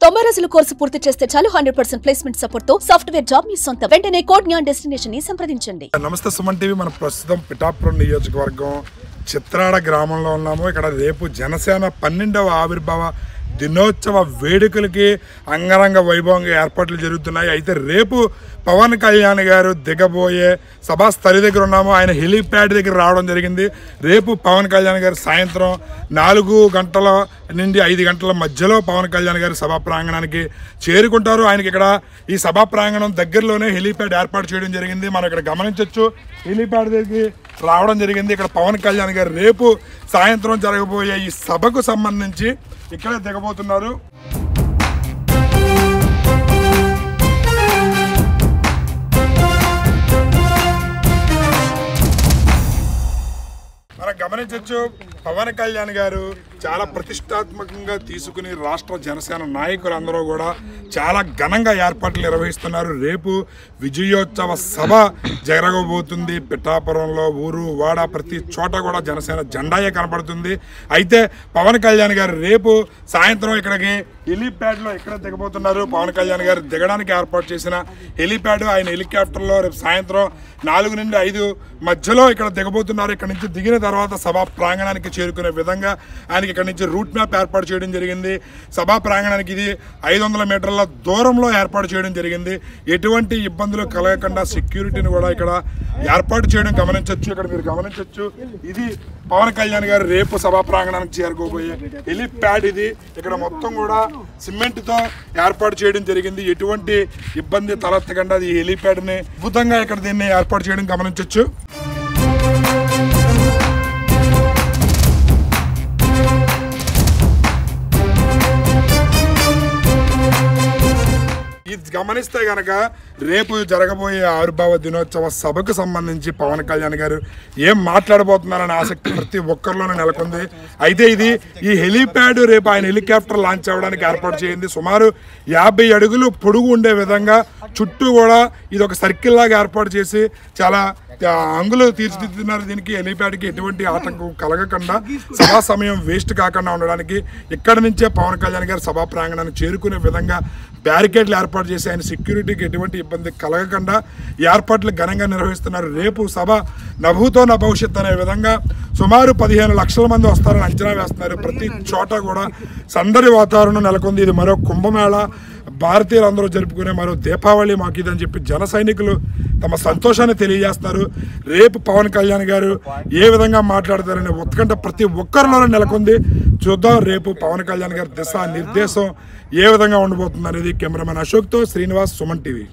90 రోజుల కోర్సు పూర్తి చేస్తే చాలు 100% ప్లేస్మెంట్ సపోర్ట్ తో సాఫ్ట్వేర్ జాబ్ మీ సొంతం. వెంటనే కోడ్ జ్ఞాన్ డెస్టినేషన్ ని సంప్రదించండి. నమస్తే సుమన్ టీవీ. మన ప్రస్తుతం పిఠాపురం నియోజకవర్గం చిత్రాడ గ్రామంలో ఉన్నాము. ఇక్కడ రేపు జనసేన 12వ ఆవిర్భావ దినోత్సవ వేడుకలకి అంగరంగ వైభవంగా ఏర్పాట్లు జరుగుతున్నాయి. అయితే రేపు పవన్ కళ్యాణ్ గారు దిగబోయే సభా స్థలి దగ్గర ఉన్నాము. ఆయన హెలీప్యాడ్ దగ్గర రావడం జరిగింది. రేపు పవన్ కళ్యాణ్ గారు సాయంత్రం 4 గంటల నుండి 5 గంటల మధ్యలో పవన్ కళ్యాణ్ గారు సభా ప్రాంగణానికి చేరుకుంటారు. ఆయనకి ఇక్కడ ఈ సభా ప్రాంగణం దగ్గరలోనే హెలీప్యాడ్ ఏర్పాటు చేయడం జరిగింది. మనం ఇక్కడ గమనించవచ్చు, హెలీప్యాడ్ దగ్గరికి రావడం జరిగింది. ఇక్కడ పవన్ కళ్యాణ్ గారు రేపు సాయంత్రం జరగబోయే ఈ సభకు సంబంధించి ఇక్కడే దిగబోతున్నారు. మనం గమనించవచ్చు, పవన్ కళ్యాణ్ గారు చాలా ప్రతిష్టాత్మకంగా తీసుకుని రాష్ట్ర జనసేన నాయకులందరూ కూడా చాలా ఘనంగా ఏర్పాట్లు నిర్వహిస్తున్నారు. రేపు విజయోత్సవ సభ జరగబోతుంది. పిఠాపురంలో ఊరు వాడ ప్రతి చోట కూడా జనసేన జెండాయే కనపడుతుంది. అయితే పవన్ కళ్యాణ్ గారు రేపు సాయంత్రం ఇక్కడికి హెలీప్యాడ్లో ఇక్కడ దిగబోతున్నారు. పవన్ కళ్యాణ్ గారు దిగడానికి ఏర్పాటు చేసిన హెలీప్యాడ్, ఆయన హెలికాప్టర్లో రేపు సాయంత్రం 4 నుండి 5 మధ్యలో ఇక్కడ దిగబోతున్నారు. ఇక్కడ నుంచి దిగిన తర్వాత సభా ప్రాంగణానికి చేరుకునే విధంగా ఆయనకి ఇక్కడ నుంచి రూట్ మ్యాప్ ఏర్పాటు చేయడం జరిగింది. సభా ప్రాంగణానికి ఇది 500 మీటర్ల దూరంలో ఏర్పాటు చేయడం జరిగింది. ఎటువంటి ఇబ్బందులు కలగకుండా సెక్యూరిటీని కూడా ఇక్కడ ఏర్పాటు చేయడం గమనించవచ్చు. ఇక్కడ మీరు గమనించవచ్చు, ఇది పవన్ కళ్యాణ్ గారు రేపు సభా ప్రాంగణానికి చేరుకోబోయే హెలీప్యాడ్. ఇది ఇక్కడ మొత్తం కూడా సిమెంట్తో ఏర్పాటు చేయడం జరిగింది. ఎటువంటి ఇబ్బంది తలెత్తకుండా ఈ హెలీప్యాడ్ని అద్భుతంగా ఇక్కడ దీన్ని ఏర్పాటు చేయడం గమనించవచ్చు. ఇది గమనిస్తే కనుక రేపు జరగబోయే ఆవిర్భావ దినోత్సవ సభకు సంబంధించి పవన్ కళ్యాణ్ గారు ఏం మాట్లాడబోతున్నారనే ఆసక్తి ప్రతి ఒక్కరిలోనూ నెలకొంది. అయితే ఇది ఈ హెలీప్యాడ్ రేపు ఆయన హెలికాప్టర్ లాంచ్ అవ్వడానికి ఏర్పాటు చేయింది. సుమారు 50 అడుగులు పొడుగు ఉండే విధంగా చుట్టూ కూడా ఇది ఒక సర్కిల్ లాగా ఏర్పాటు చేసి చాలా అంగులు తీర్చిదిద్దుతున్నారు. దీనికి హెలీప్యాడ్కి ఎటువంటి ఆటంకం కలగకుండా సభా సమయం వేస్ట్ కాకుండా ఉండడానికి ఇక్కడి నుంచే పవన్ కళ్యాణ్ గారు సభా ప్రాంగణాన్ని చేరుకునే విధంగా బ్యారికేడ్లు ఏర్పాటు చేసి ఆయన సెక్యూరిటీకి ఎటువంటి ఇబ్బంది కలగకుండా ఏర్పాట్లు ఘనంగా నిర్వహిస్తున్నారు. రేపు సభ నభూతో నా భవిష్యత్ అనే విధంగా సుమారు 15 లక్షల మంది వస్తారని అంచనా వేస్తున్నారు. ప్రతి చోట కూడా సందడి వాతావరణం నెలకొంది. ఇది మరో కుంభమేళ, భారతీయులందరూ జరుపుకునే మరో దీపావళి మాకు ఇదని చెప్పి జన సైనికులు తమ సంతోషాన్ని తెలియజేస్తున్నారు. రేపు పవన్ కళ్యాణ్ గారు ఏ విధంగా మాట్లాడతారనే ఉత్కంఠ ప్రతి ఒక్కరిలోనూ నెలకొంది. చూద్దాం రేపు పవన్ కళ్యాణ్ గారి దిశా నిర్దేశం ఏ విధంగా ఉండబోతుంది అనేది. కెమెరామెన్ అశోక్తో శ్రీనివాస్, సుమన్ టీవీ.